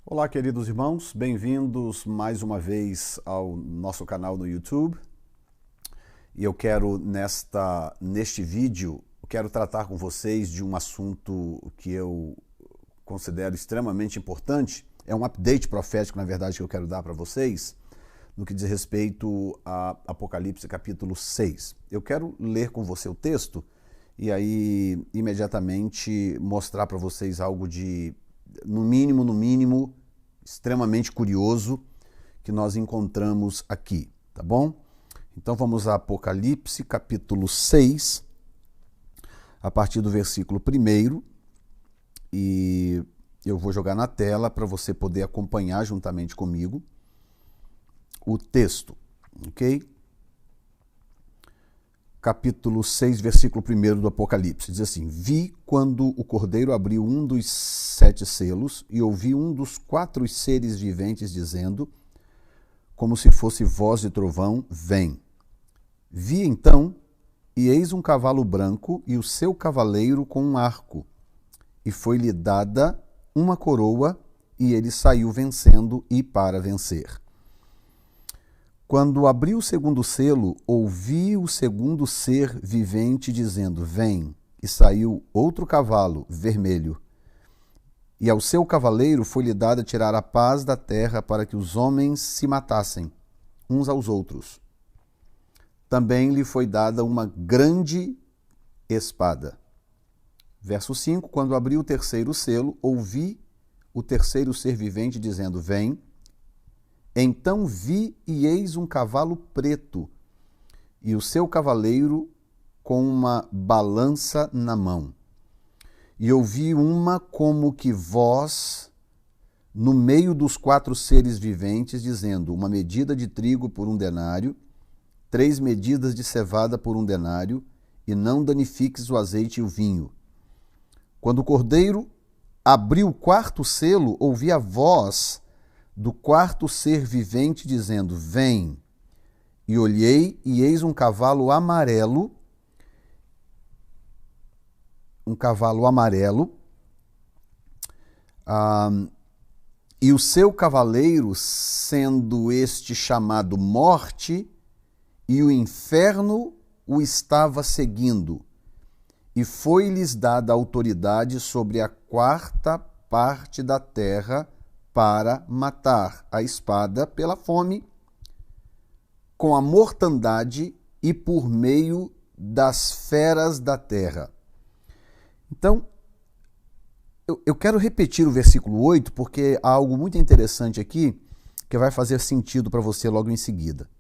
Olá, queridos irmãos, bem-vindos mais uma vez ao nosso canal no YouTube. E eu quero, neste vídeo, quero tratar com vocês de um assunto que eu considero extremamente importante. É um update profético, na verdade, que eu quero dar para vocês, no que diz respeito a Apocalipse capítulo 6. Eu quero ler com você o texto e aí imediatamente mostrar para vocês algo de, no mínimo, extremamente curioso que nós encontramos aqui, tá bom? Então vamos a Apocalipse capítulo 6, a partir do versículo 1, e eu vou jogar na tela para você poder acompanhar juntamente comigo o texto, ok? Capítulo 6, versículo 1 do Apocalipse, diz assim: Vi quando o Cordeiro abriu um dos 7 selos e ouvi um dos 4 seres viventes dizendo, como se fosse voz de trovão, vem. Vi então, e eis um cavalo branco e o seu cavaleiro com um arco, e foi-lhe dada uma coroa, e ele saiu vencendo e para vencer. Quando abri o segundo selo, ouvi o segundo ser vivente dizendo, vem, e saiu outro cavalo, vermelho. E ao seu cavaleiro foi-lhe dado tirar a paz da terra para que os homens se matassem, uns aos outros. Também lhe foi dada uma grande espada. Verso 5, quando abri o terceiro selo, ouvi o terceiro ser vivente dizendo, vem. Então vi e eis um cavalo preto, e o seu cavaleiro com uma balança na mão. E ouvi uma como que voz no meio dos 4 seres viventes, dizendo, uma medida de trigo por 1 denário, 3 medidas de cevada por 1 denário, e não danifiques o azeite e o vinho. Quando o Cordeiro abriu o 4º selo, ouvi a voz do 4º ser vivente dizendo, vem. E olhei, e eis um cavalo amarelo, e o seu cavaleiro, sendo este chamado Morte, e o inferno o estava seguindo, e foi-lhes dada autoridade sobre a 4ª parte da terra, para matar a espada pela fome, com a mortandade e por meio das feras da terra. Então, eu quero repetir o versículo 8, porque há algo muito interessante aqui que vai fazer sentido para você logo em seguida.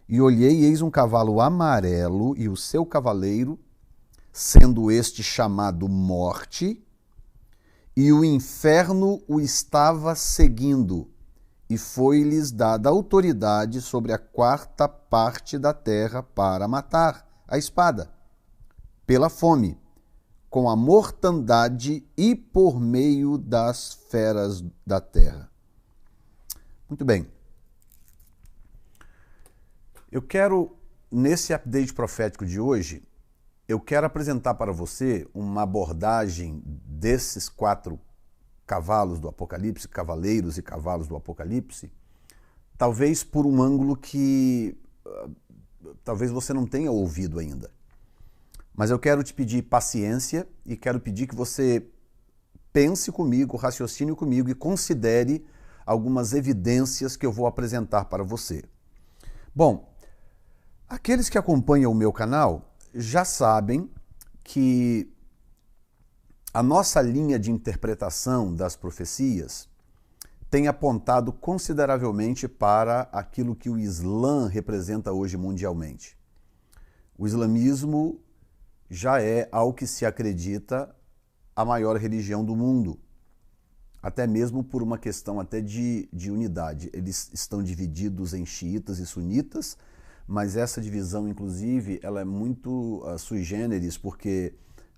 E olhei, e eis um cavalo amarelo, e o seu cavaleiro, sendo este chamado Morte, e o inferno o estava seguindo, e foi-lhes dada autoridade sobre a 4ª parte da terra para matar a espada, pela fome, com a mortandade e por meio das feras da terra. Muito bem. Eu quero, nesse update profético de hoje, eu quero apresentar para você uma abordagem desses 4 cavalos do Apocalipse, cavaleiros e cavalos do Apocalipse, talvez por um ângulo que talvez você não tenha ouvido ainda. Mas eu quero te pedir paciência e quero pedir que você pense comigo, raciocine comigo e considere algumas evidências que eu vou apresentar para você. Bom, aqueles que acompanham o meu canal já sabem que a nossa linha de interpretação das profecias tem apontado consideravelmente para aquilo que o Islã representa hoje mundialmente. O islamismo já é, ao que se acredita, a maior religião do mundo, até mesmo por uma questão até de unidade. Eles estão divididos em xiitas e sunitas, mas essa divisão, inclusive, ela é muito sui generis, porque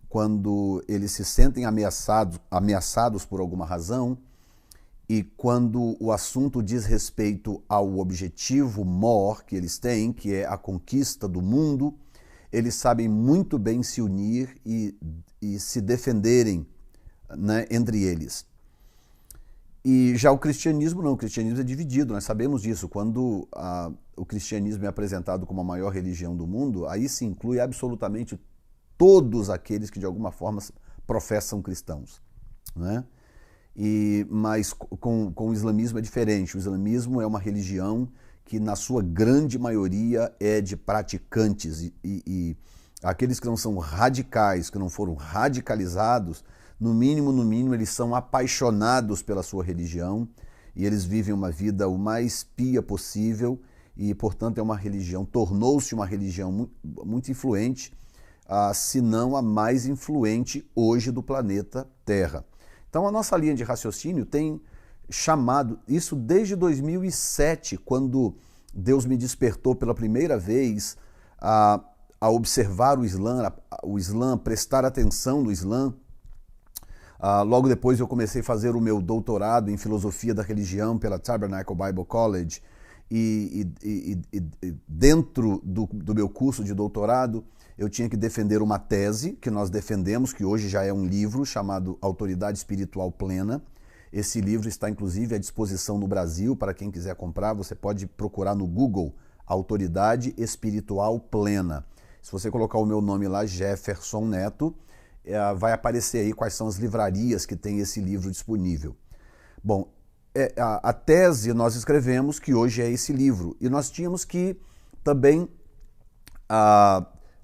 quando eles se sentem ameaçados por alguma razão, e quando o assunto diz respeito ao objetivo maior que eles têm, que é a conquista do mundo, eles sabem muito bem se unir e se defenderem, né, entre eles. E já o cristianismo não, o cristianismo é dividido, nós sabemos disso. Quando o cristianismo é apresentado como a maior religião do mundo, aí se inclui absolutamente todos aqueles que de alguma forma professam cristãos, né? Mas com o islamismo é diferente. O islamismo é uma religião que na sua grande maioria é de praticantes e aqueles que não são radicais, que não foram radicalizados, no mínimo, eles são apaixonados pela sua religião e eles vivem uma vida o mais pia possível e, portanto, é uma religião, tornou-se uma religião muito influente, se não a mais influente hoje do planeta Terra. Então, a nossa linha de raciocínio tem chamado isso desde 2007, quando Deus me despertou pela primeira vez a observar o Islã, prestar atenção no Islã. Logo depois eu comecei a fazer o meu doutorado em filosofia da religião pela Tabernacle Bible College e dentro do meu curso de doutorado eu tinha que defender uma tese que nós defendemos, que hoje já é um livro chamado Autoridade Espiritual Plena. Esse livro está inclusive à disposição no Brasil para quem quiser comprar. Você pode procurar no Google Autoridade Espiritual Plena. Se você colocar o meu nome lá, Jefferson Neto, vai aparecer aí quais são as livrarias que tem esse livro disponível. Bom, a tese nós escrevemos que hoje é esse livro e nós tínhamos que também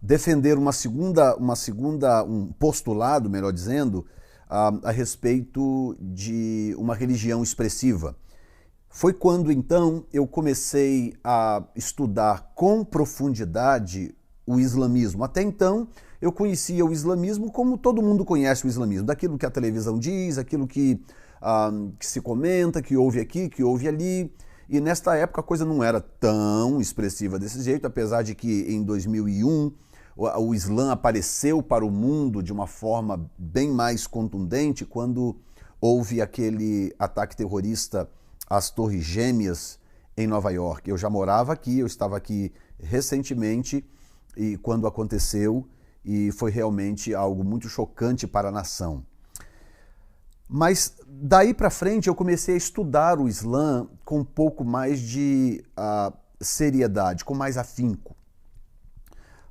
defender um postulado, melhor dizendo, a respeito de uma religião expressiva. Foi quando então eu comecei a estudar com profundidade o islamismo. Até então, eu conhecia o islamismo como todo mundo conhece o islamismo, daquilo que a televisão diz, aquilo que se comenta, que ouve aqui, que ouve ali. E nesta época a coisa não era tão expressiva desse jeito, apesar de que em 2001 o Islã apareceu para o mundo de uma forma bem mais contundente quando houve aquele ataque terrorista às Torres Gêmeas em Nova York. Eu já morava aqui, eu estava aqui recentemente e quando aconteceu, e foi realmente algo muito chocante para a nação. Mas daí para frente eu comecei a estudar o Islã com um pouco mais de seriedade, com mais afinco.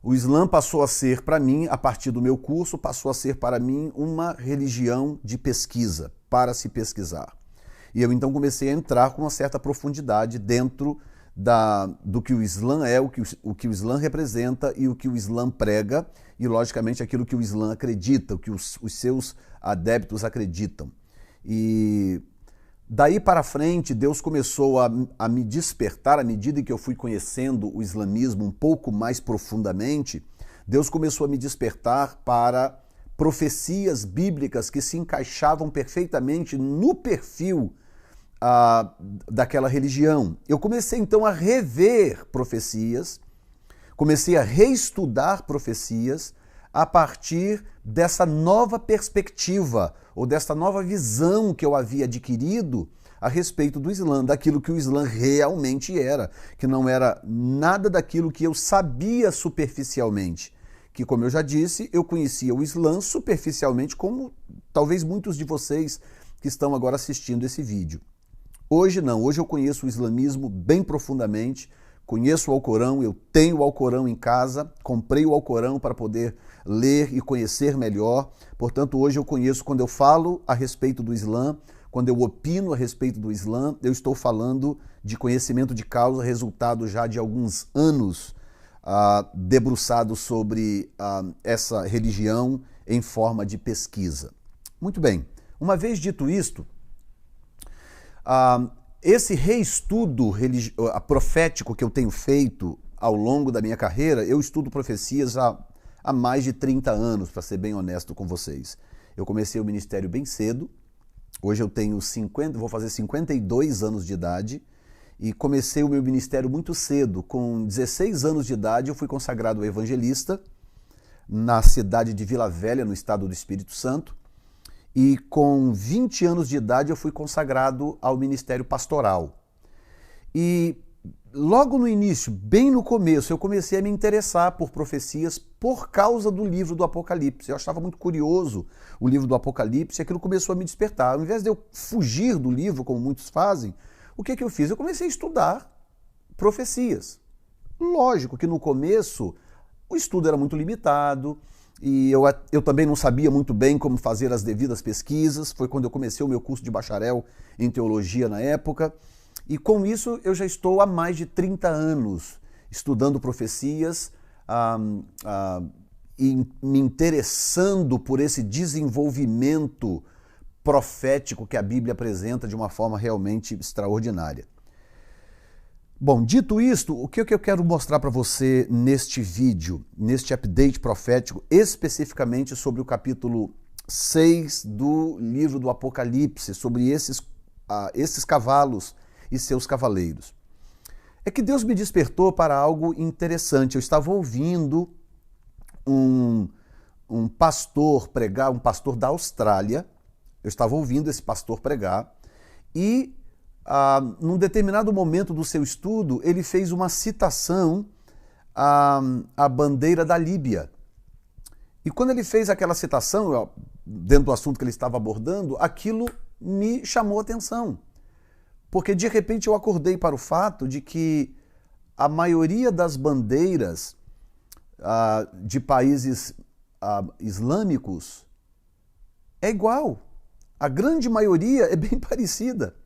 O Islã passou a ser para mim, a partir do meu curso, passou a ser para mim uma religião de pesquisa, para se pesquisar. E eu então comecei a entrar com uma certa profundidade dentro do que o Islã é, o que o Islã representa e o que o Islã prega e, logicamente, aquilo que o Islã acredita, o que os seus adeptos acreditam. E daí para frente, Deus começou a me despertar, à medida que eu fui conhecendo o islamismo um pouco mais profundamente, Deus começou a me despertar para profecias bíblicas que se encaixavam perfeitamente no perfil daquela religião. Eu comecei então a rever profecias, comecei a reestudar profecias a partir dessa nova perspectiva ou dessa nova visão que eu havia adquirido a respeito do Islã, daquilo que o Islã realmente era, que não era nada daquilo que eu sabia superficialmente, que, como eu já disse, eu conhecia o Islã superficialmente, como talvez muitos de vocês que estão agora assistindo esse vídeo. Hoje não, hoje eu conheço o islamismo bem profundamente, conheço o Alcorão, eu tenho o Alcorão em casa, comprei o Alcorão para poder ler e conhecer melhor, portanto hoje eu conheço, quando eu falo a respeito do Islã, quando eu opino a respeito do Islã, eu estou falando de conhecimento de causa, resultado já de alguns anos debruçado sobre essa religião em forma de pesquisa. Muito bem, uma vez dito isto, esse reestudo profético que eu tenho feito ao longo da minha carreira, eu estudo profecias há mais de 30 anos, para ser bem honesto com vocês. Eu comecei o ministério bem cedo, hoje eu tenho vou fazer 52 anos de idade, e comecei o meu ministério muito cedo. Com 16 anos de idade eu fui consagrado evangelista na cidade de Vila Velha, no estado do Espírito Santo, e com 20 anos de idade eu fui consagrado ao ministério pastoral. E logo no início, bem no começo, eu comecei a me interessar por profecias por causa do livro do Apocalipse. Eu achava muito curioso o livro do Apocalipse e aquilo começou a me despertar. Ao invés de eu fugir do livro, como muitos fazem, o que eu fiz? Eu comecei a estudar profecias. Lógico que no começo o estudo era muito limitado e eu também não sabia muito bem como fazer as devidas pesquisas. Foi quando eu comecei o meu curso de bacharel em teologia na época. E com isso eu já estou há mais de 30 anos estudando profecias e me interessando por esse desenvolvimento profético que a Bíblia apresenta de uma forma realmente extraordinária. Bom, dito isto, o que eu quero mostrar para você neste vídeo, neste update profético, especificamente sobre o capítulo 6 do livro do Apocalipse, sobre esses cavalos e seus cavaleiros. É que Deus me despertou para algo interessante. Eu estava ouvindo um pastor pregar, um pastor da Austrália. Eu estava ouvindo esse pastor pregar e num determinado momento do seu estudo, ele fez uma citação à bandeira da Líbia. E quando ele fez aquela citação, dentro do assunto que ele estava abordando, aquilo me chamou a atenção. Porque de repente eu acordei para o fato de que a maioria das bandeiras de países islâmicos é igual. A grande maioria é bem parecida.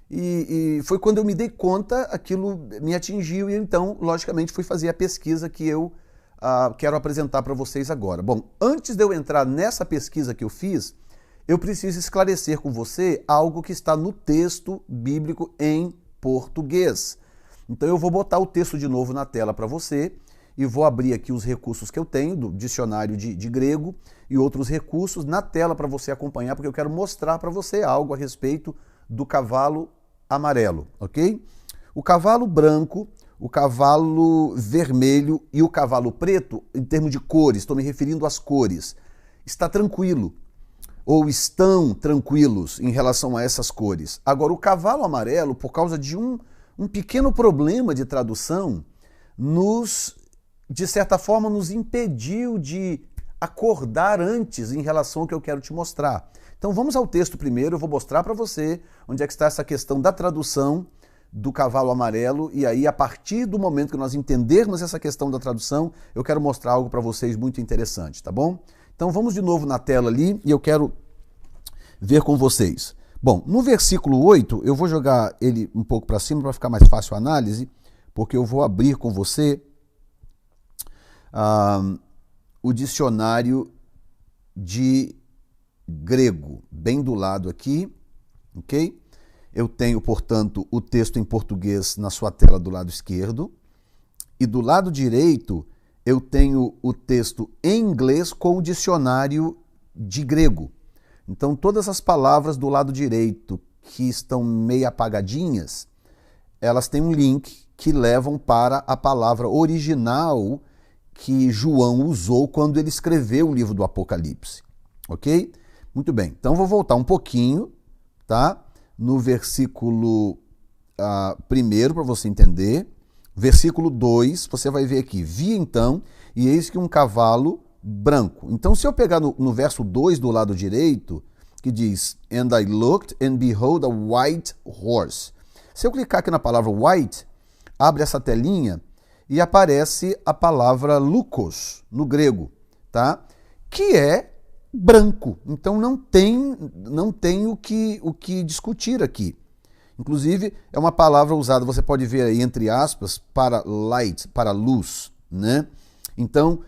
E foi quando eu me dei conta, aquilo me atingiu e então, logicamente, fui fazer a pesquisa que eu quero apresentar para vocês agora. Bom, antes de eu entrar nessa pesquisa que eu fiz, eu preciso esclarecer com você algo que está no texto bíblico em português. Então eu vou botar o texto de novo na tela para você e vou abrir aqui os recursos que eu tenho, do dicionário de grego e outros recursos na tela para você acompanhar, porque eu quero mostrar para você algo a respeito do cavalo amarelo, ok? O cavalo branco, o cavalo vermelho e o cavalo preto, em termos de cores, estou me referindo às cores, está tranquilo, ou estão tranquilos em relação a essas cores. Agora, o cavalo amarelo, por causa de um pequeno problema de tradução, de certa forma, nos impediu de acordar antes em relação ao que eu quero te mostrar. Então vamos ao texto primeiro, eu vou mostrar para você onde é que está essa questão da tradução do cavalo amarelo e aí a partir do momento que nós entendermos essa questão da tradução, eu quero mostrar algo para vocês muito interessante, tá bom? Então vamos de novo na tela ali e eu quero ver com vocês. Bom, no versículo 8, eu vou jogar ele um pouco para cima para ficar mais fácil a análise, porque eu vou abrir com você o dicionário de grego, bem do lado aqui, ok? Eu tenho, portanto, o texto em português na sua tela do lado esquerdo e do lado direito eu tenho o texto em inglês com o dicionário de grego. Então, todas as palavras do lado direito que estão meio apagadinhas, elas têm um link que levam para a palavra original que João usou quando ele escreveu o livro do Apocalipse, ok? Muito bem, então vou voltar um pouquinho, tá? No versículo 1 para você entender. Versículo 2, você vai ver aqui, vi então, e eis que um cavalo branco. Então, se eu pegar no verso 2 do lado direito, que diz, and I looked and behold a white horse. Se eu clicar aqui na palavra white, abre essa telinha e aparece a palavra lukos, no grego, tá? Que é branco. Então não tem o que discutir aqui. Inclusive, é uma palavra usada, você pode ver aí entre aspas, para light, para luz, né? Então,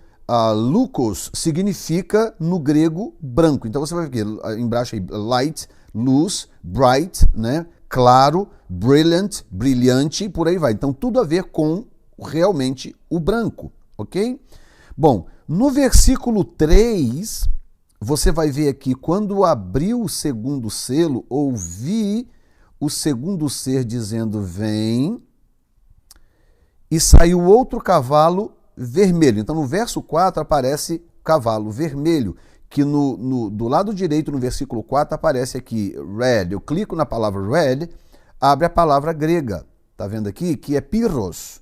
lukos significa no grego branco. Então você vai ver embaixo aí light, luz, bright, né? Claro, brilliant, brilhante, e por aí vai. Então tudo a ver com realmente o branco, ok? Bom, no versículo 3, você vai ver aqui, quando abriu o segundo selo, ouvi o segundo ser dizendo, vem, e saiu outro cavalo vermelho. Então, no verso 4 aparece cavalo vermelho, que do lado direito, no versículo 4, aparece aqui red. Eu clico na palavra red, abre a palavra grega, tá vendo aqui, que é pyros.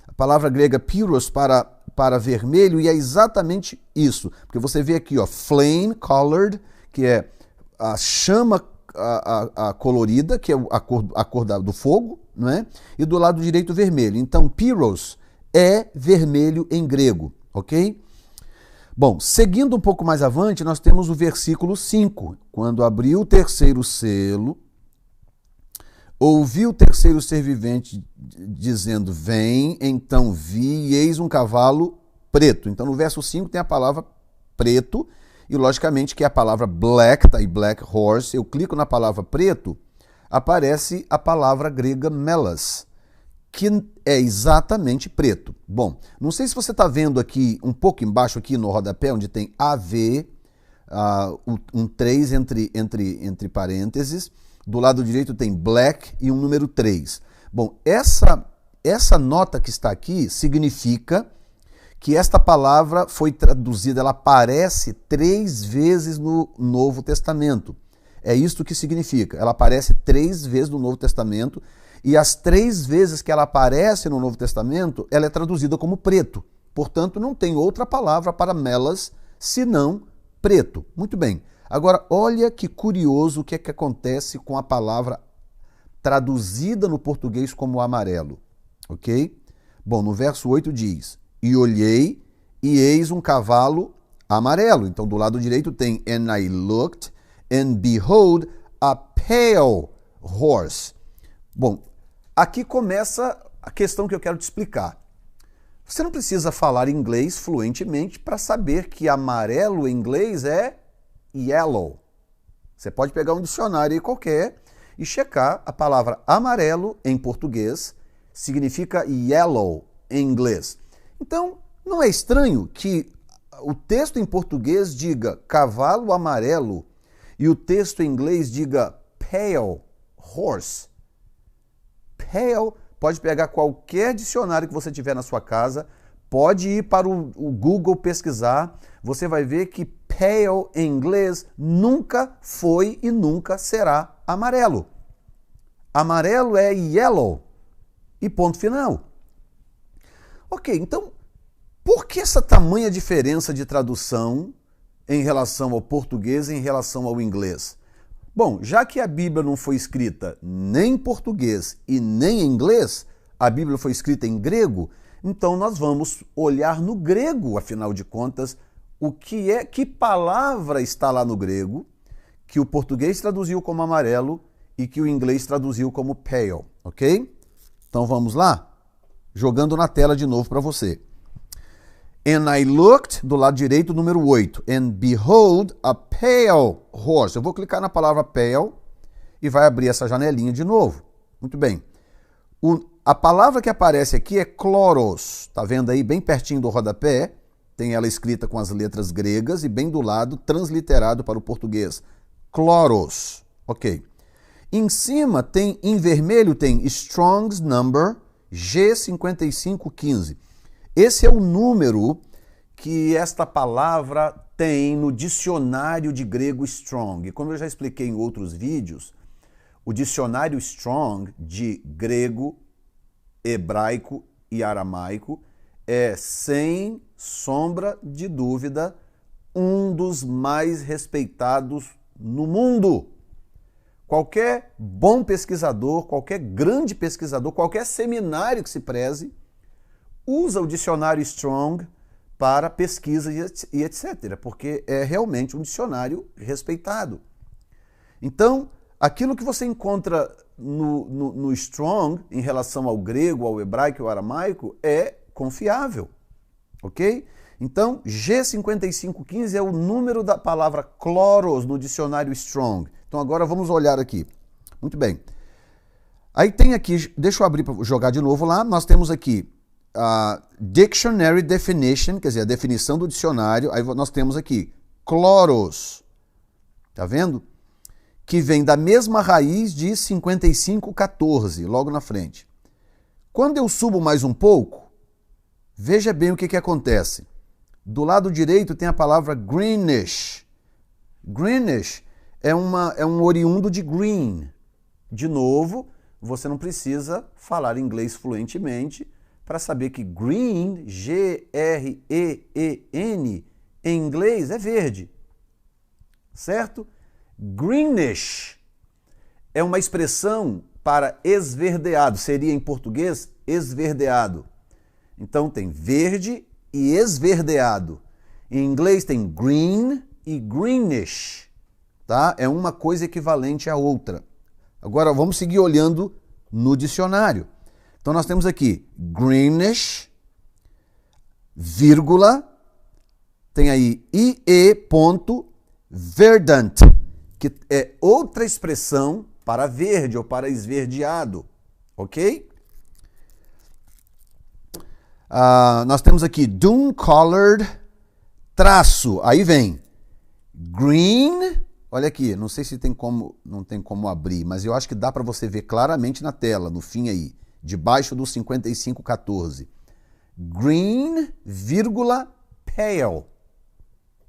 A palavra grega pyros para vermelho, e é exatamente isso. Porque você vê aqui, ó, flame colored, que é a chama a colorida, que é a cor do fogo, não é? E do lado direito vermelho. Então, pyros é vermelho em grego, ok? Bom, seguindo um pouco mais avante, nós temos o versículo 5. Quando abriu o terceiro selo, ouvi o terceiro ser vivente dizendo, vem, então vi, e eis um cavalo preto. Então, no verso 5 tem a palavra preto, e logicamente que é a palavra black, tá aí, black horse. Eu clico na palavra preto, aparece a palavra grega melas, que é exatamente preto. Bom, não sei se você está vendo aqui, um pouco embaixo aqui no rodapé, onde tem AV, um 3 entre parênteses. Do lado direito tem black e um número 3. Bom, essa nota que está aqui significa que esta palavra foi traduzida, ela aparece 3 vezes no Novo Testamento. É isto que significa. Ela aparece 3 vezes no Novo Testamento, e as 3 vezes que ela aparece no Novo Testamento, ela é traduzida como preto. Portanto, não tem outra palavra para melas senão preto. Muito bem. Agora, olha que curioso o que é que acontece com a palavra traduzida no português como amarelo. Ok? Bom, no verso 8 diz, e olhei, e eis um cavalo amarelo. Então, do lado direito tem, and I looked, and behold, a pale horse. Bom, aqui começa a questão que eu quero te explicar. Você não precisa falar inglês fluentemente para saber que amarelo em inglês é yellow. Você pode pegar um dicionário aí qualquer e checar a palavra amarelo em português significa yellow em inglês. Então, não é estranho que o texto em português diga cavalo amarelo e o texto em inglês diga pale horse. Pale, pode pegar qualquer dicionário que você tiver na sua casa, pode ir para o Google pesquisar, você vai ver que pale em inglês nunca foi e nunca será amarelo. Amarelo é yellow e ponto final. Ok, então, por que essa tamanha diferença de tradução em relação ao português e em relação ao inglês? Bom, já que a Bíblia não foi escrita nem em português e nem em inglês, a Bíblia foi escrita em grego, então nós vamos olhar no grego, afinal de contas, que palavra está lá no grego, que o português traduziu como amarelo e que o inglês traduziu como pale, ok? Então vamos lá? Jogando na tela de novo para você. And I looked, do lado direito, número 8. And behold, a pale horse. Eu vou clicar na palavra pale e vai abrir essa janelinha de novo. Muito bem. A palavra que aparece aqui é kloros. Tá vendo aí, bem pertinho do rodapé? Tem ela escrita com as letras gregas e bem do lado, transliterado para o português. Kloros. Ok. Em cima, em vermelho, tem Strong's Number G5515. Esse é o número que esta palavra tem no dicionário de grego Strong. Como eu já expliquei em outros vídeos, o dicionário Strong de grego, hebraico e aramaico é, sem sombra de dúvida, um dos mais respeitados no mundo. Qualquer bom pesquisador, qualquer grande pesquisador, qualquer seminário que se preze, usa o dicionário Strong para pesquisa e etc., porque é realmente um dicionário respeitado. Então, aquilo que você encontra no Strong, em relação ao grego, ao hebraico e ao aramaico, é confiável, ok? Então, G5515 é o número da palavra kloros no dicionário Strong. Então, agora vamos olhar aqui. Muito bem. Aí tem aqui, deixa eu abrir para jogar de novo lá, nós temos aqui a Dictionary Definition, quer dizer, a definição do dicionário, aí nós temos aqui kloros, tá vendo? Que vem da mesma raiz de 5514, logo na frente. Quando eu subo mais um pouco, veja bem o que acontece. Do lado direito tem a palavra greenish. Greenish é um oriundo de green. De novo, você não precisa falar inglês fluentemente para saber que green, G-R-E-E-N, em inglês é verde. Certo? Greenish é uma expressão para esverdeado, seria em português esverdeado. Então tem verde e esverdeado. Em inglês tem green e greenish, tá? É uma coisa equivalente à outra. Agora vamos seguir olhando no dicionário. Então nós temos aqui greenish, vírgula, tem aí IE ponto verdant, que é outra expressão para verde ou para esverdeado, ok? Nós temos aqui dune-colored, traço, aí vem green, olha aqui, não sei se tem como, não tem como abrir, mas eu acho que dá para você ver claramente na tela, no fim aí, debaixo do 5514. Green, vírgula, pale.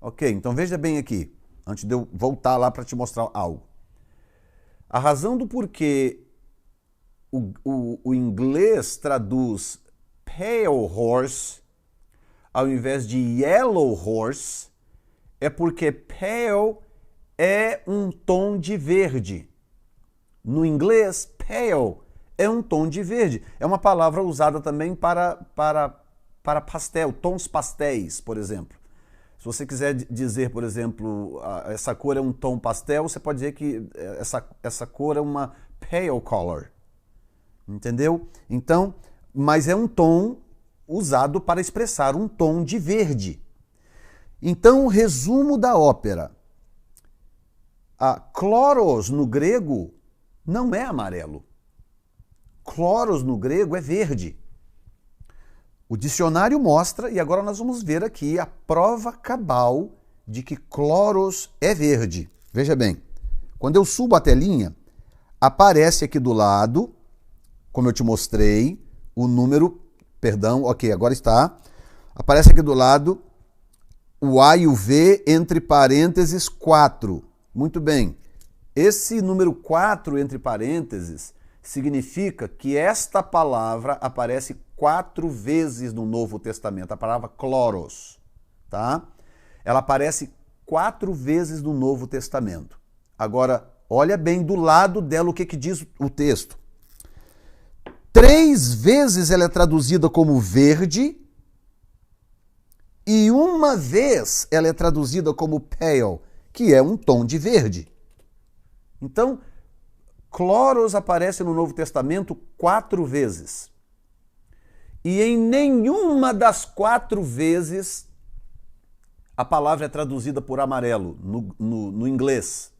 Ok, então veja bem aqui, antes de eu voltar lá para te mostrar algo. A razão do porquê o inglês traduz pale horse ao invés de yellow horse é porque pale é um tom de verde. No inglês, pale é um tom de verde. É uma palavra usada também para pastel, tons pastéis, por exemplo. Se você quiser dizer, por exemplo, essa cor é um tom pastel, você pode dizer que essa cor é uma pale color. Entendeu? Então, mas é um tom usado para expressar um tom de verde. Então, o resumo da ópera. Chloros no grego não é amarelo. Chloros no grego é verde. O dicionário mostra, e agora nós vamos ver aqui a prova cabal de que chloros é verde. Veja bem, quando eu subo a telinha, aparece aqui do lado, como eu te mostrei, o número, perdão, ok, agora está, aparece aqui do lado o A e o V entre parênteses 4. Muito bem, esse número 4 entre parênteses significa que esta palavra aparece 4 vezes no Novo Testamento, a palavra chloros, tá? Ela aparece 4 vezes no Novo Testamento. Agora, olha bem do lado dela o que diz o texto. 3 vezes ela é traduzida como verde e uma vez ela é traduzida como pale, que é um tom de verde. Então, chloros aparece no Novo Testamento 4 vezes. E em nenhuma das 4 vezes a palavra é traduzida por amarelo no inglês.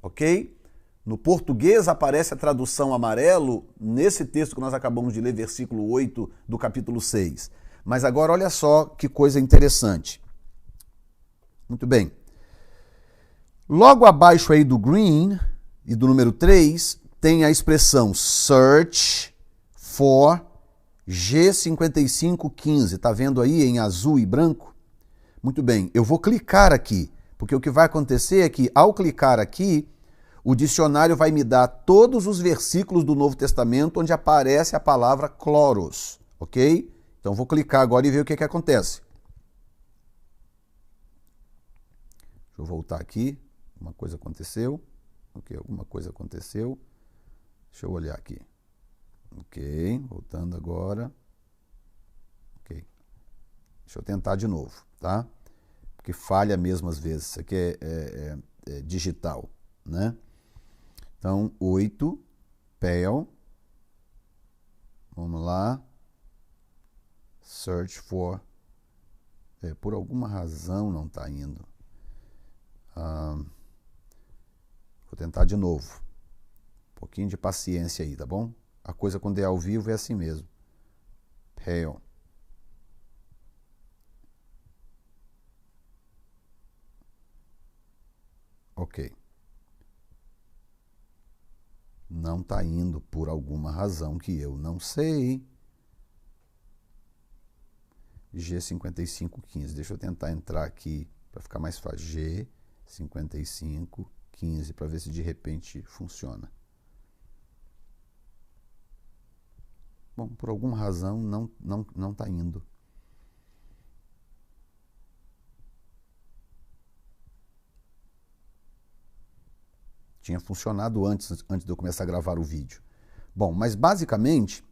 Ok? No português aparece a tradução amarelo nesse texto que nós acabamos de ler, versículo 8 do capítulo 6. Mas agora olha só que coisa interessante. Muito bem. Logo abaixo aí do green e do número 3, tem a expressão search for G5515. Tá vendo aí em azul e branco? Muito bem, eu vou clicar aqui, porque o que vai acontecer é que ao clicar aqui, o dicionário vai me dar todos os versículos do Novo Testamento onde aparece a palavra chloros, ok? Então vou clicar agora e ver o que acontece. Deixa eu voltar aqui. Uma coisa aconteceu. Ok, alguma coisa aconteceu. Deixa eu olhar aqui. Ok, voltando agora. Ok. Deixa eu tentar de novo, tá? Porque falha mesmo às vezes. Isso aqui é digital, né? Então, 8, pale. Vamos lá. Search for. Por alguma razão não está indo. Vou tentar de novo. Um pouquinho de paciência aí, tá bom? A coisa quando é ao vivo é assim mesmo. Pale. Ok. Não está indo por alguma razão que eu não sei. G5515. Deixa eu tentar entrar aqui para ficar mais fácil. G5515 para ver se de repente funciona. Bom, por alguma razão não está indo. Tinha funcionado antes de eu começar a gravar o vídeo. Bom, mas basicamente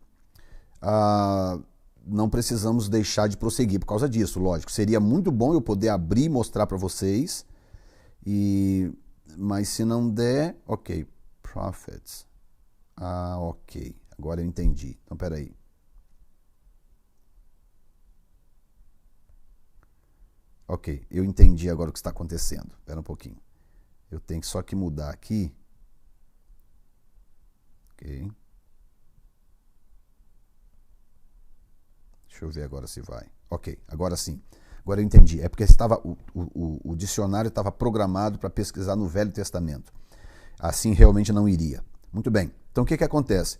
não precisamos deixar de prosseguir por causa disso, lógico. Seria muito bom eu poder abrir e mostrar para vocês, mas se não der, ok, prophets. Ok, agora eu entendi. Então, peraí. Ok, eu entendi agora o que está acontecendo. Espera um pouquinho. Eu tenho só que mudar aqui. Ok. Deixa eu ver agora se vai. Ok, agora sim. Agora eu entendi. É porque o dicionário estava programado para pesquisar no Velho Testamento. Assim realmente não iria. Muito bem. Então o que acontece?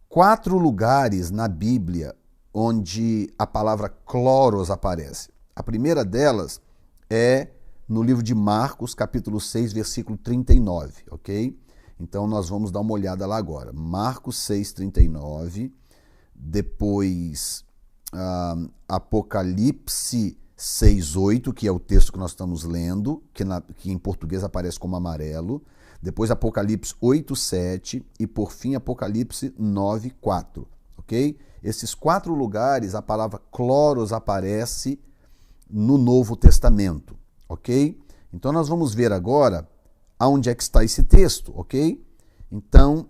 4 lugares na Bíblia onde a palavra cloros aparece. A primeira delas é no livro de Marcos, capítulo 6, versículo 39, ok? Então nós vamos dar uma olhada lá agora. Marcos 6, 39, depois Apocalipse 6, 8, que é o texto que nós estamos lendo, que em português aparece como amarelo, depois Apocalipse 8, 7 e por fim Apocalipse 9, 4, ok? Esses 4 lugares a palavra cloros aparece no Novo Testamento, ok? Então nós vamos ver agora aonde é que está esse texto, ok? Então,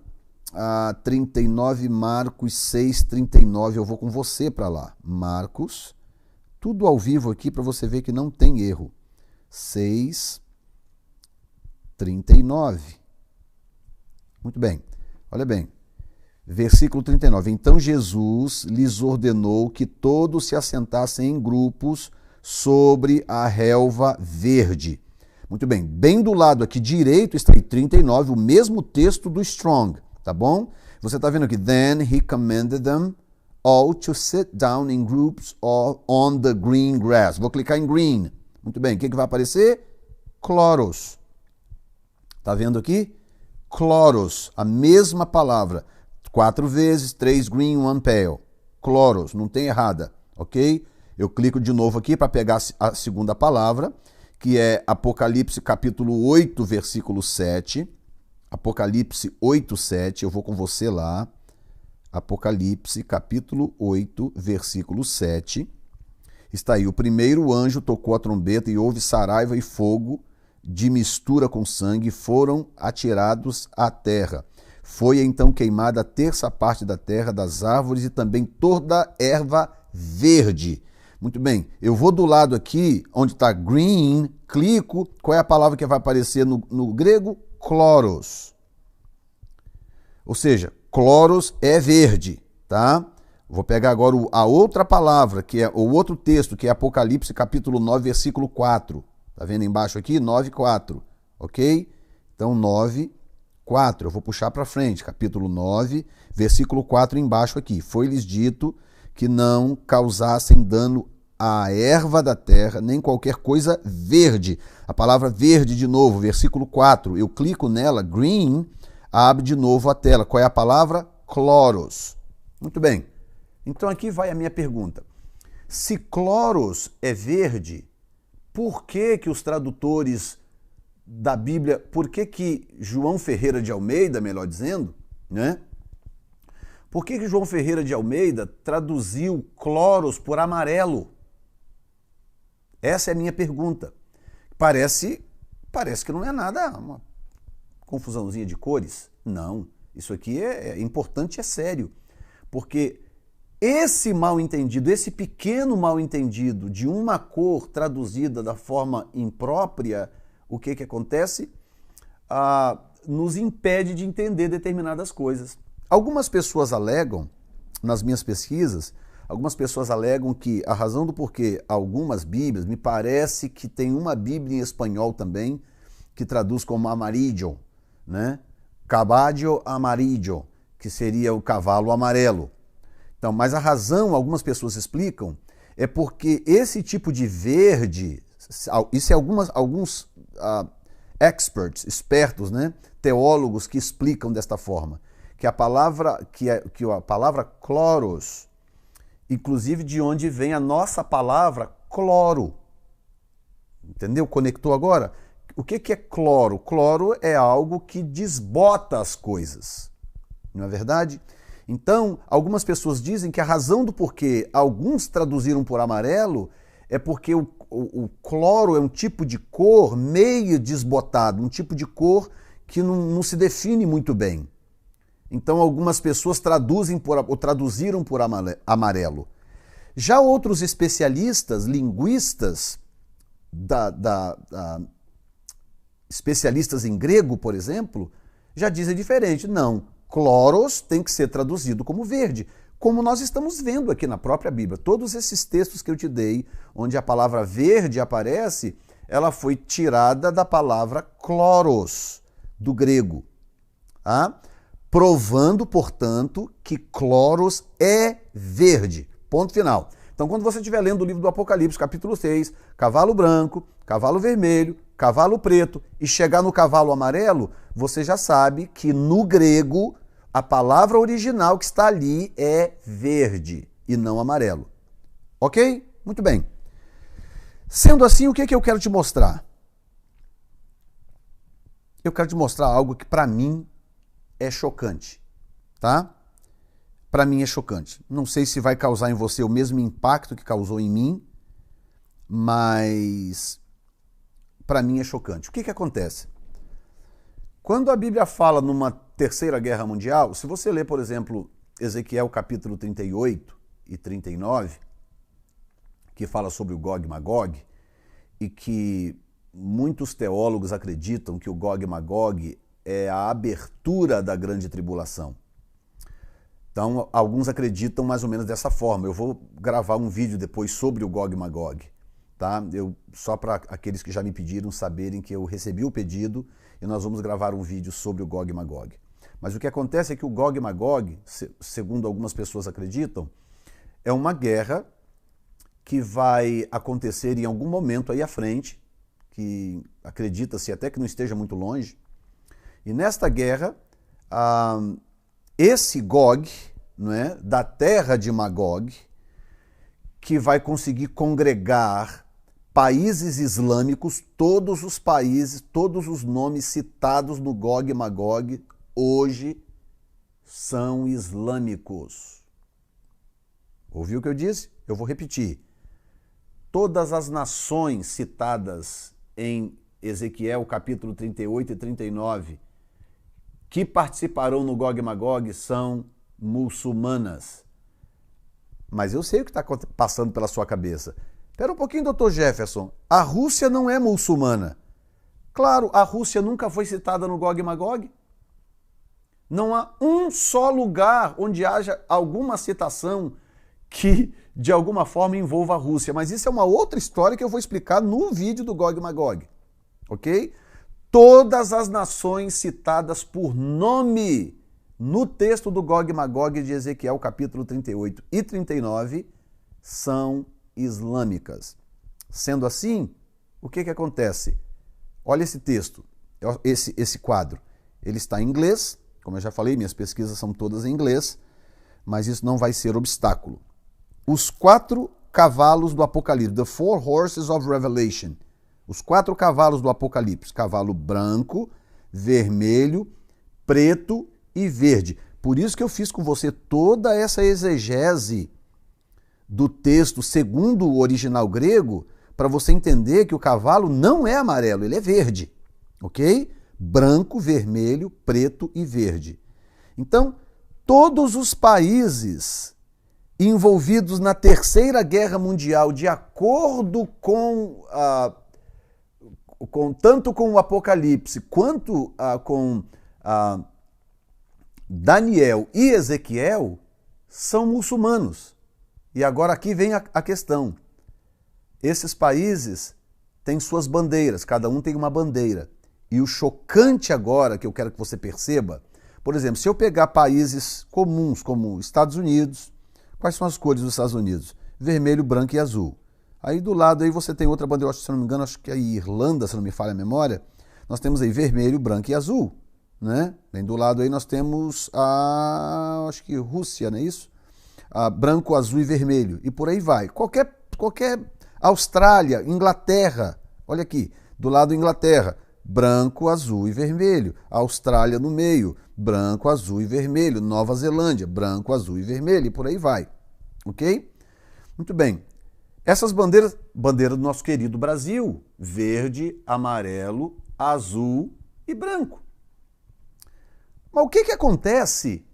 39, Marcos 6, 39, eu vou com você para lá. Marcos, tudo ao vivo aqui para você ver que não tem erro. 6, 39. Muito bem, olha bem. Versículo 39. Então Jesus lhes ordenou que todos se assentassem em grupos sobre a relva verde. Muito bem, bem do lado aqui direito está em 39, o mesmo texto do Strong, tá bom? Você está vendo aqui, then he commanded them all to sit down in groups on the green grass. Vou clicar em green. Muito bem, o que vai aparecer? Cloros. Tá vendo aqui? Cloros, a mesma palavra. 4 vezes, 3 green, 1 pale. Cloros, não tem errada, ok? Eu clico de novo aqui para pegar a segunda palavra, que é Apocalipse capítulo 8, versículo 7. Apocalipse 8, 7, eu vou com você lá. Apocalipse capítulo 8, versículo 7. Está aí, o primeiro anjo tocou a trombeta e houve saraiva e fogo de mistura com sangue, foram atirados à terra. Foi então queimada a terça parte da terra, das árvores e também toda a erva verde. Muito bem, eu vou do lado aqui, onde está green, clico, qual é a palavra que vai aparecer no grego? Cloros. Ou seja, cloros é verde, tá? Vou pegar agora a outra palavra, que é o outro texto, que é Apocalipse capítulo 9, versículo 4. Tá vendo embaixo aqui? 9, 4, ok? Então 9, 4, eu vou puxar para frente, capítulo 9, versículo 4 embaixo aqui. Foi-lhes dito que não causassem dano à erva da terra, nem qualquer coisa verde. A palavra verde de novo, versículo 4, eu clico nela, green, abre de novo a tela. Qual é a palavra? Cloros. Muito bem, então aqui vai a minha pergunta. Se cloros é verde, por que os tradutores da Bíblia, por que João Ferreira de Almeida, melhor dizendo, né? Por que João Ferreira de Almeida traduziu cloros por amarelo? Essa é a minha pergunta. Parece que não é nada, uma confusãozinha de cores. Não, isso aqui é importante, é sério. Porque esse mal-entendido, esse pequeno mal-entendido de uma cor traduzida da forma imprópria, o que acontece? Nos impede de entender determinadas coisas. Algumas pessoas alegam, nas minhas pesquisas, algumas pessoas alegam que a razão do porquê algumas Bíblias, me parece que tem uma Bíblia em espanhol também, que traduz como amarillo, né? Caballo amarillo, que seria o cavalo amarelo. Então, mas a razão, algumas pessoas explicam, é porque esse tipo de verde, isso é alguns experts, espertos, né? Teólogos que explicam desta forma, que a palavra cloros, inclusive de onde vem a nossa palavra cloro. Entendeu? Conectou agora? O que é cloro? Cloro é algo que desbota as coisas. Não é verdade? Então, algumas pessoas dizem que a razão do porquê alguns traduziram por amarelo é porque o cloro é um tipo de cor meio desbotado, um tipo de cor que não se define muito bem. Então, algumas pessoas traduziram por amarelo. Já outros especialistas, linguistas, especialistas em grego, por exemplo, já dizem diferente. Não, cloros tem que ser traduzido como verde, como nós estamos vendo aqui na própria Bíblia. Todos esses textos que eu te dei, onde a palavra verde aparece, ela foi tirada da palavra cloros, do grego. Tá? Provando, portanto, que cloros é verde. Ponto final. Então, quando você estiver lendo o livro do Apocalipse, capítulo 6, cavalo branco, cavalo vermelho, cavalo preto, e chegar no cavalo amarelo, você já sabe que no grego a palavra original que está ali é verde e não amarelo. Ok? Muito bem. Sendo assim, o que eu quero te mostrar? Eu quero te mostrar algo que para mim é chocante, tá? Para mim é chocante. Não sei se vai causar em você o mesmo impacto que causou em mim, mas para mim é chocante. O que acontece? Quando a Bíblia fala numa terceira guerra mundial, se você ler, por exemplo, Ezequiel capítulo 38 e 39, que fala sobre o Gog e Magog, e que muitos teólogos acreditam que o Gog e Magog é a abertura da grande tribulação. Então, alguns acreditam mais ou menos dessa forma. Eu vou gravar um vídeo depois sobre o Gog e Magog, tá? Só para aqueles que já me pediram saberem que eu recebi o pedido e nós vamos gravar um vídeo sobre o Gog e Magog. Mas o que acontece é que o Gog e Magog, segundo algumas pessoas acreditam, é uma guerra que vai acontecer em algum momento aí à frente, que acredita-se até que não esteja muito longe. E nesta guerra, esse Gog, não é, da terra de Magog, que vai conseguir congregar países islâmicos, todos os países, todos os nomes citados no Gog e Magog hoje são islâmicos. Ouviu o que eu disse? Eu vou repetir. Todas as nações citadas em Ezequiel capítulo 38 e 39 que participarão no Gog e Magog são muçulmanas. Mas eu sei o que está passando pela sua cabeça. Espera um pouquinho, doutor Jefferson. A Rússia não é muçulmana. Claro, a Rússia nunca foi citada no Gog e Magog. Não há um só lugar onde haja alguma citação que, de alguma forma, envolva a Rússia. Mas isso é uma outra história que eu vou explicar no vídeo do Gog e Magog. Ok? Todas as nações citadas por nome no texto do Gog e Magog de Ezequiel, capítulo 38 e 39, são islâmicas. Sendo assim, o que acontece? Olha esse texto, esse quadro. Ele está em inglês, como eu já falei, minhas pesquisas são todas em inglês, mas isso não vai ser obstáculo. Os 4 cavalos do Apocalipse, the 4 horses of Revelation. Os 4 cavalos do Apocalipse, cavalo branco, vermelho, preto e verde. Por isso que eu fiz com você toda essa exegese do texto segundo o original grego, para você entender que o cavalo não é amarelo, ele é verde, ok? Branco, vermelho, preto e verde. Então, todos os países envolvidos na Terceira Guerra Mundial, de acordo tanto com o Apocalipse quanto com Daniel e Ezequiel, são muçulmanos. E agora aqui vem a questão. Esses países têm suas bandeiras, cada um tem uma bandeira. E o chocante agora, que eu quero que você perceba, por exemplo, se eu pegar países comuns como Estados Unidos, quais são as cores dos Estados Unidos? Vermelho, branco e azul. Aí do lado aí você tem outra bandeira, se não me engano, acho que é a Irlanda, se não me falha a memória, nós temos aí vermelho, branco e azul. né? Bem do lado aí nós temos a, acho que Rússia, não é isso? Branco, azul e vermelho. E por aí vai. Qualquer Austrália, Inglaterra, olha aqui, do lado Inglaterra, branco, azul e vermelho. Austrália no meio, branco, azul e vermelho. Nova Zelândia, branco, azul e vermelho. E por aí vai. Ok? Muito bem. Essas bandeiras, bandeira do nosso querido Brasil, verde, amarelo, azul e branco. Mas o que acontece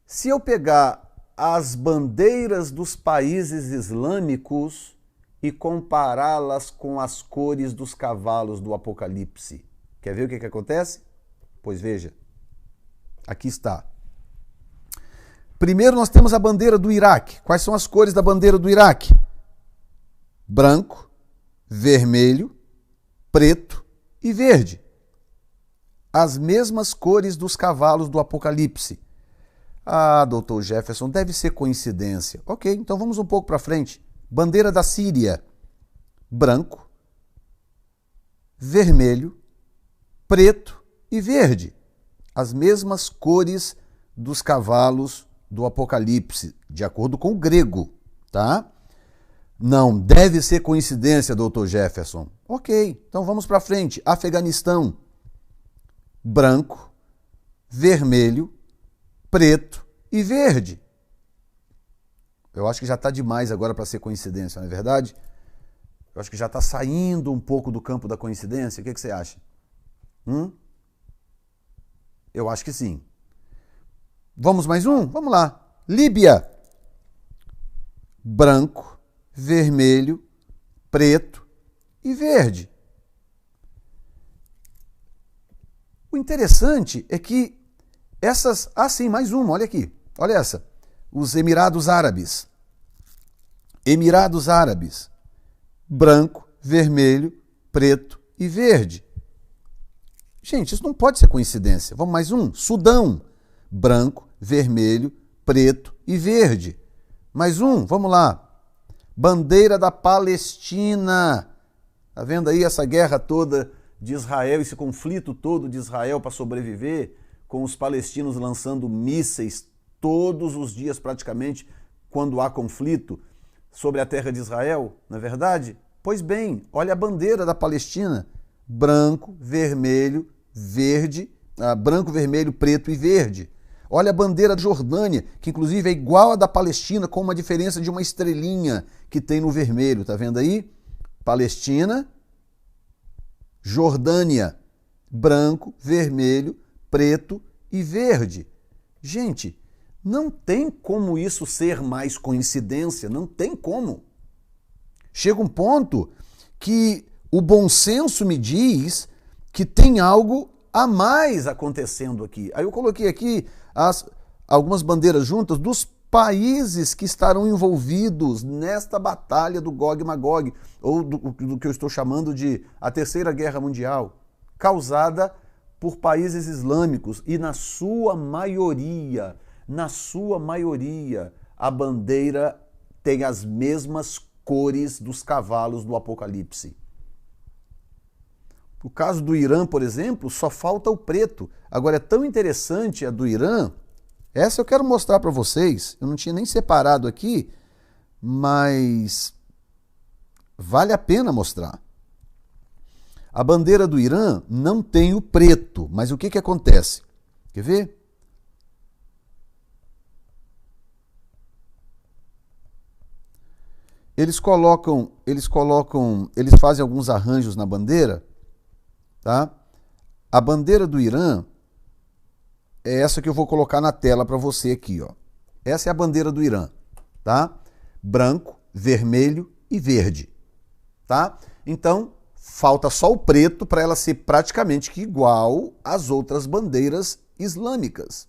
se eu pegar as bandeiras dos países islâmicos e compará-las com as cores dos cavalos do Apocalipse? Quer ver o que acontece? Pois veja, aqui está. Primeiro nós temos a bandeira do Iraque. Quais são as cores da bandeira do Iraque? Branco, vermelho, preto e verde. As mesmas cores dos cavalos do Apocalipse. Ah, doutor Jefferson, deve ser coincidência. Ok, então vamos um pouco para frente. Bandeira da Síria. Branco, vermelho, preto e verde. As mesmas cores dos cavalos do Apocalipse, de acordo com o grego, tá? Não, deve ser coincidência, doutor Jefferson. Ok, então vamos para frente. Afeganistão. Branco, vermelho, preto e verde. Eu acho que já está demais agora para ser coincidência, não é verdade? Eu acho que já está saindo um pouco do campo da coincidência. O que você acha? Eu acho que sim. Vamos mais um? Vamos lá. Líbia. Branco, vermelho, preto e verde. O interessante é que essas... Ah, sim, mais uma, olha aqui. Olha essa. Os Emirados Árabes. Emirados Árabes. Branco, vermelho, preto e verde. Gente, isso não pode ser coincidência. Vamos mais um. Sudão. Branco, vermelho, preto e verde. Mais um, vamos lá. Bandeira da Palestina. Tá vendo aí essa guerra toda de Israel, esse conflito todo de Israel para sobreviver, com os palestinos lançando mísseis todos os dias praticamente, quando há conflito sobre a terra de Israel, não é verdade? Pois bem, olha a bandeira da Palestina, branco, vermelho, verde, branco, vermelho, preto e verde. Olha a bandeira da Jordânia, que inclusive é igual à da Palestina, com uma diferença de uma estrelinha que tem no vermelho, tá vendo aí? Palestina, Jordânia, branco, vermelho, preto e verde. Gente, não tem como isso ser mais coincidência, não tem como. Chega um ponto que o bom senso me diz que tem algo a mais acontecendo aqui. Aí eu coloquei aqui algumas bandeiras juntas dos países que estarão envolvidos nesta batalha do Gog e Magog, ou do que eu estou chamando de a Terceira Guerra Mundial, causada por países islâmicos, e na sua maioria, a bandeira tem as mesmas cores dos cavalos do Apocalipse. No caso do Irã, por exemplo, só falta o preto. Agora, é tão interessante a do Irã, essa eu quero mostrar para vocês, eu não tinha nem separado aqui, mas vale a pena mostrar. A bandeira do Irã não tem o preto, mas o que acontece? Quer ver? Eles fazem alguns arranjos na bandeira, tá? A bandeira do Irã é essa que eu vou colocar na tela para você aqui, ó. Essa é a bandeira do Irã, tá? Branco, vermelho e verde, tá? Então, falta só o preto para ela ser praticamente igual às outras bandeiras islâmicas.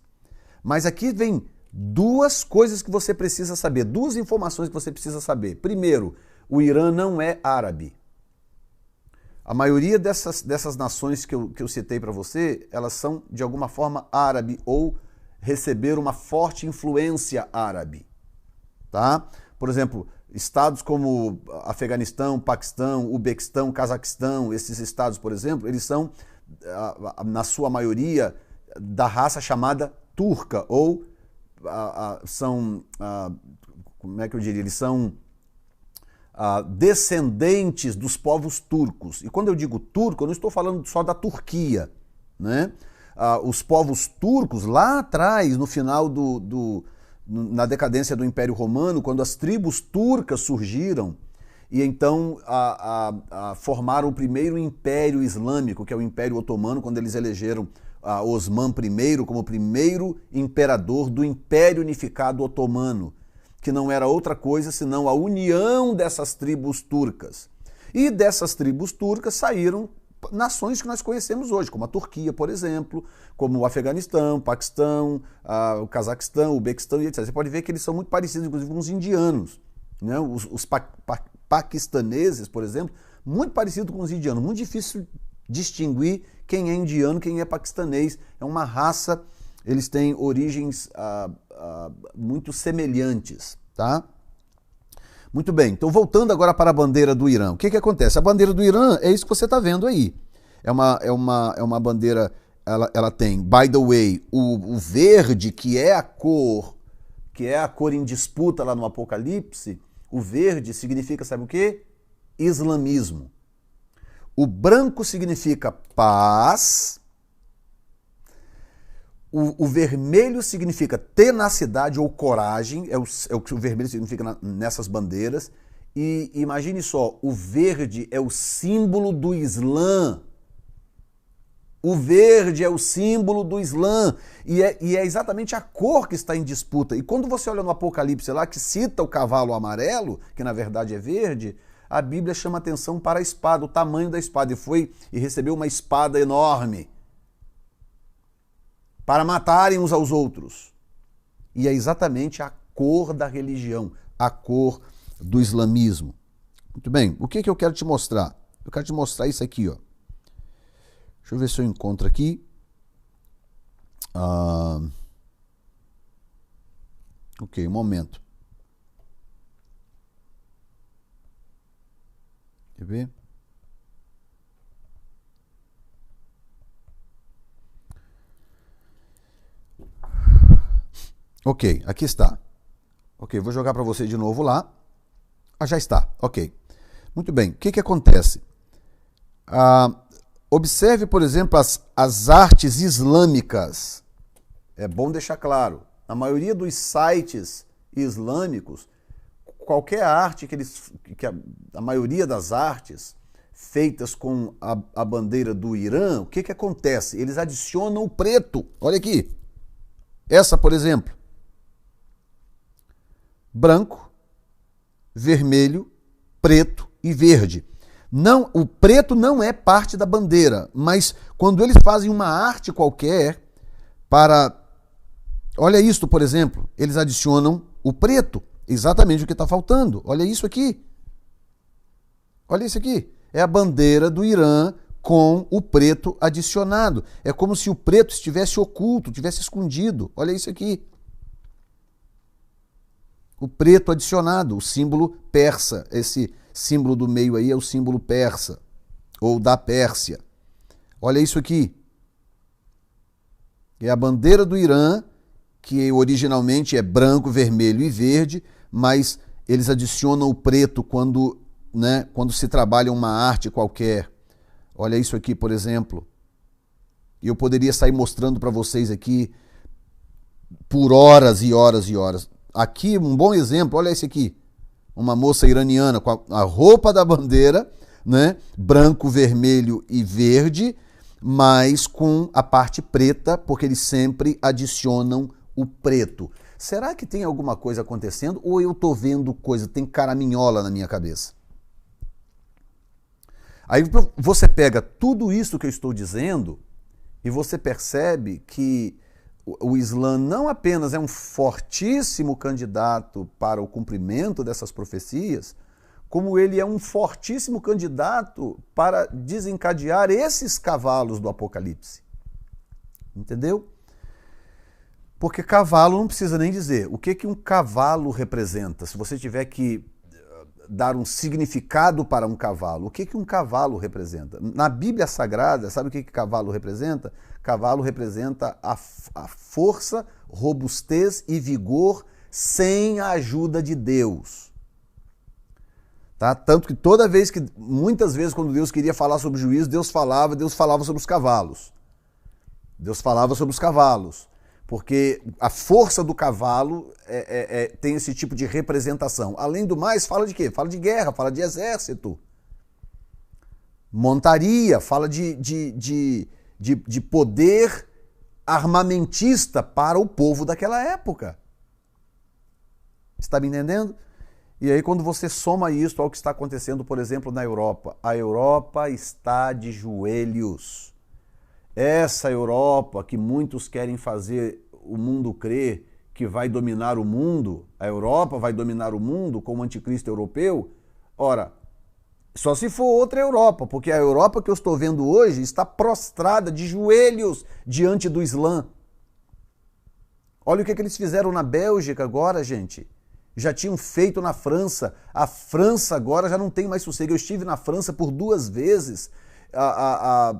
Mas aqui vem duas coisas que você precisa saber, duas informações que você precisa saber. Primeiro, o Irã não é árabe. A maioria dessas nações que eu citei para você, elas são de alguma forma árabe ou receberam uma forte influência árabe, tá? Por exemplo, estados como Afeganistão, Paquistão, Uzbequistão, Cazaquistão, esses estados, por exemplo, eles são, na sua maioria, da raça chamada turca, ou são, como é que eu diria, eles são descendentes dos povos turcos. E quando eu digo turco, eu não estou falando só da Turquia, né? Os povos turcos, lá atrás, no final na decadência do Império Romano, quando as tribos turcas surgiram, e então formaram o primeiro império islâmico, que é o Império Otomano, quando eles elegeram Osman I como primeiro imperador do Império Unificado Otomano, que não era outra coisa senão a união dessas tribos turcas. E dessas tribos turcas saíram nações que nós conhecemos hoje, como a Turquia, por exemplo, como o Afeganistão, o Paquistão, o Cazaquistão, o Uzbequistão e etc. Você pode ver que eles são muito parecidos, inclusive, com os indianos, né? Os paquistaneses, por exemplo, muito parecido com os indianos. Muito difícil distinguir quem é indiano, quem é paquistanês. É uma raça, eles têm origens muito semelhantes, tá? Muito bem, então voltando agora para a bandeira do Irã. O que acontece? A bandeira do Irã é isso que você está vendo aí. É uma bandeira, ela tem, by the way, o verde, que é a cor em disputa lá no Apocalipse. O verde significa, sabe o quê? Islamismo. O branco significa paz. O vermelho significa tenacidade ou coragem, é o que o vermelho significa nessas bandeiras. E imagine só, o verde é o símbolo do Islã. O verde é o símbolo do Islã. E é exatamente a cor que está em disputa. E quando você olha no Apocalipse lá, que cita o cavalo amarelo, que na verdade é verde, a Bíblia chama atenção para a espada, o tamanho da espada. E recebeu uma espada enorme para matarem uns aos outros. E é exatamente a cor da religião, a cor do islamismo. Muito bem, o que eu quero te mostrar? Eu quero te mostrar isso aqui, ó. Deixa eu ver se eu encontro aqui. Ok, um momento. Quer ver? Ok, aqui está. Ok, vou jogar para você de novo lá. Já está. Ok. Muito bem. O que acontece? Observe, por exemplo, as artes islâmicas. É bom deixar claro. Na maioria dos sites islâmicos, qualquer arte a maioria das artes feitas com a bandeira do Irã, o que acontece? Eles adicionam o preto. Olha aqui. Essa, por exemplo. Branco, vermelho, preto e verde. Não, o preto não é parte da bandeira, mas quando eles fazem uma arte qualquer para... Olha isso, por exemplo, eles adicionam o preto, exatamente o que está faltando. Olha isso aqui. Olha isso aqui. É a bandeira do Irã com o preto adicionado. É como se o preto estivesse oculto, estivesse escondido. Olha isso aqui. O preto adicionado, o símbolo persa. Esse símbolo do meio aí é o símbolo persa, ou da Pérsia. Olha isso aqui. É a bandeira do Irã, que originalmente é branco, vermelho e verde, mas eles adicionam o preto quando se trabalha uma arte qualquer. Olha isso aqui, por exemplo. Eu poderia sair mostrando para vocês aqui por horas e horas e horas. Aqui, um bom exemplo, olha esse aqui. Uma moça iraniana com a roupa da bandeira, né? Branco, vermelho e verde, mas com a parte preta, porque eles sempre adicionam o preto. Será que tem alguma coisa acontecendo ou eu estou vendo coisa, tem caraminhola na minha cabeça? Aí você pega tudo isso que eu estou dizendo e você percebe que o Islã não apenas é um fortíssimo candidato para o cumprimento dessas profecias, como ele é um fortíssimo candidato para desencadear esses cavalos do Apocalipse. Entendeu? Porque cavalo não precisa nem dizer. O que um cavalo representa? Se você tiver que dar um significado para um cavalo. O que um cavalo representa? Na Bíblia Sagrada, sabe o que cavalo representa? Cavalo representa a força, robustez e vigor sem a ajuda de Deus. Tá? Tanto que muitas vezes quando Deus queria falar sobre juízo, Deus falava sobre os cavalos. Deus falava sobre os cavalos. Porque a força do cavalo tem esse tipo de representação. Além do mais, fala de quê? Fala de guerra, fala de exército. Montaria, fala de poder armamentista para o povo daquela época. Está me entendendo? E aí quando você soma isso ao que está acontecendo, por exemplo, na Europa, a Europa está de joelhos. Essa Europa que muitos querem fazer o mundo crer que vai dominar o mundo, a Europa vai dominar o mundo como anticristo europeu, ora, só se for outra Europa, porque a Europa que eu estou vendo hoje está prostrada de joelhos diante do Islã. Olha o que eles fizeram na Bélgica agora, gente. Já tinham feito na França. A França agora já não tem mais sossego. Eu estive na França por 2 vezes, há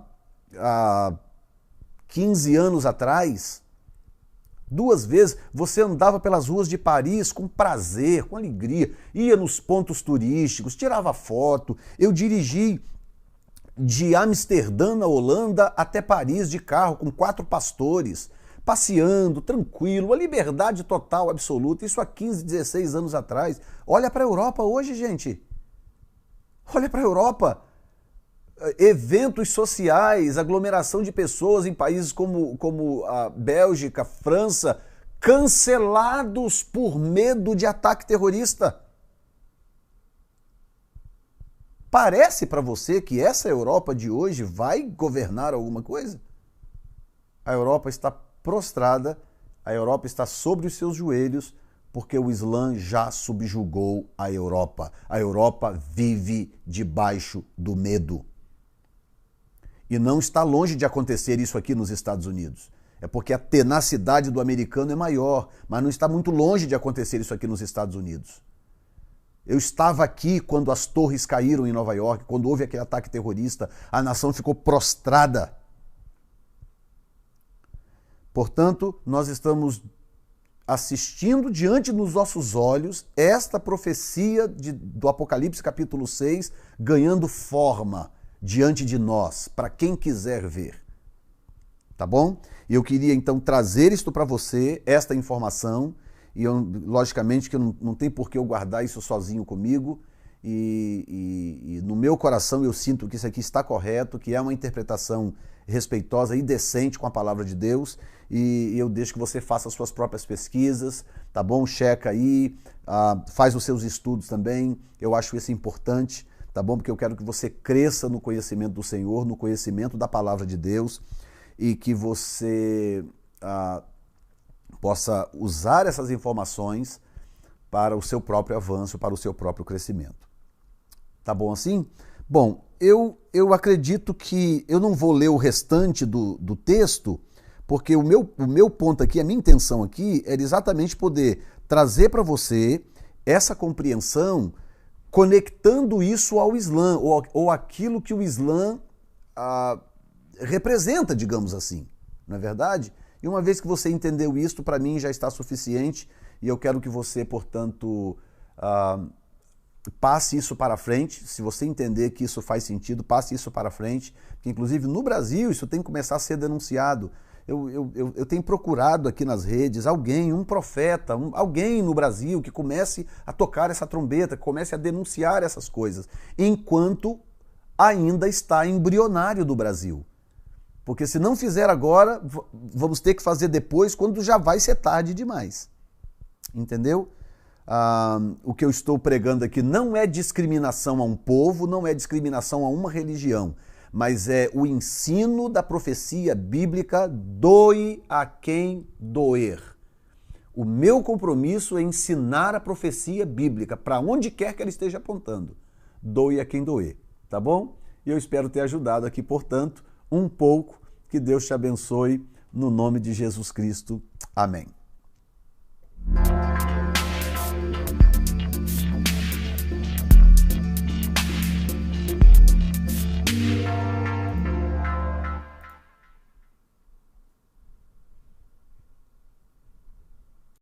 15 anos atrás. 2 vezes você andava pelas ruas de Paris com prazer, com alegria, ia nos pontos turísticos, tirava foto. Eu dirigi de Amsterdã, na Holanda, até Paris de carro com 4 pastores, passeando, tranquilo, a liberdade total, absoluta. Isso há 15, 16 anos atrás. Olha para a Europa hoje, gente. Olha para a Europa. Eventos sociais, aglomeração de pessoas em países como a Bélgica, França, cancelados por medo de ataque terrorista. Parece para você que essa Europa de hoje vai governar alguma coisa? A Europa está prostrada, a Europa está sobre os seus joelhos, porque o Islã já subjugou a Europa. A Europa vive debaixo do medo. E não está longe de acontecer isso aqui nos Estados Unidos. É porque a tenacidade do americano é maior, mas não está muito longe de acontecer isso aqui nos Estados Unidos. Eu estava aqui quando as torres caíram em Nova York, quando houve aquele ataque terrorista, a nação ficou prostrada. Portanto, nós estamos assistindo diante dos nossos olhos esta profecia do Apocalipse capítulo 6 ganhando forma diante de nós, para quem quiser ver. Tá bom? E eu queria então trazer isto para você, esta informação, e logicamente que não tem por que eu guardar isso sozinho comigo, e no meu coração eu sinto que isso aqui está correto, que é uma interpretação respeitosa e decente com a palavra de Deus, e eu deixo que você faça as suas próprias pesquisas, tá bom? Checa aí, faz os seus estudos também, eu acho isso importante, tá bom? Porque eu quero que você cresça no conhecimento do Senhor, no conhecimento da palavra de Deus, e que você possa usar essas informações para o seu próprio avanço, para o seu próprio crescimento. Tá bom assim? Bom, eu acredito que eu não vou ler o restante do texto, porque o meu ponto aqui, a minha intenção aqui, era exatamente poder trazer para você essa compreensão conectando isso ao Islã, ou aquilo que o Islã representa, digamos assim, não é verdade? E uma vez que você entendeu isto, para mim já está suficiente, e eu quero que você, portanto, passe isso para frente. Se você entender que isso faz sentido, passe isso para frente, porque inclusive no Brasil isso tem que começar a ser denunciado. Eu tenho procurado aqui nas redes um profeta, alguém no Brasil que comece a tocar essa trombeta, que comece a denunciar essas coisas, enquanto ainda está embrionário do Brasil. Porque se não fizer agora, vamos ter que fazer depois, quando já vai ser tarde demais. Entendeu? O que eu estou pregando aqui não é discriminação a um povo, não é discriminação a uma religião, mas é o ensino da profecia bíblica, doe a quem doer. O meu compromisso é ensinar a profecia bíblica, para onde quer que ela esteja apontando. Doe a quem doer, tá bom? E eu espero ter ajudado aqui, portanto, um pouco. Que Deus te abençoe, no nome de Jesus Cristo. Amém.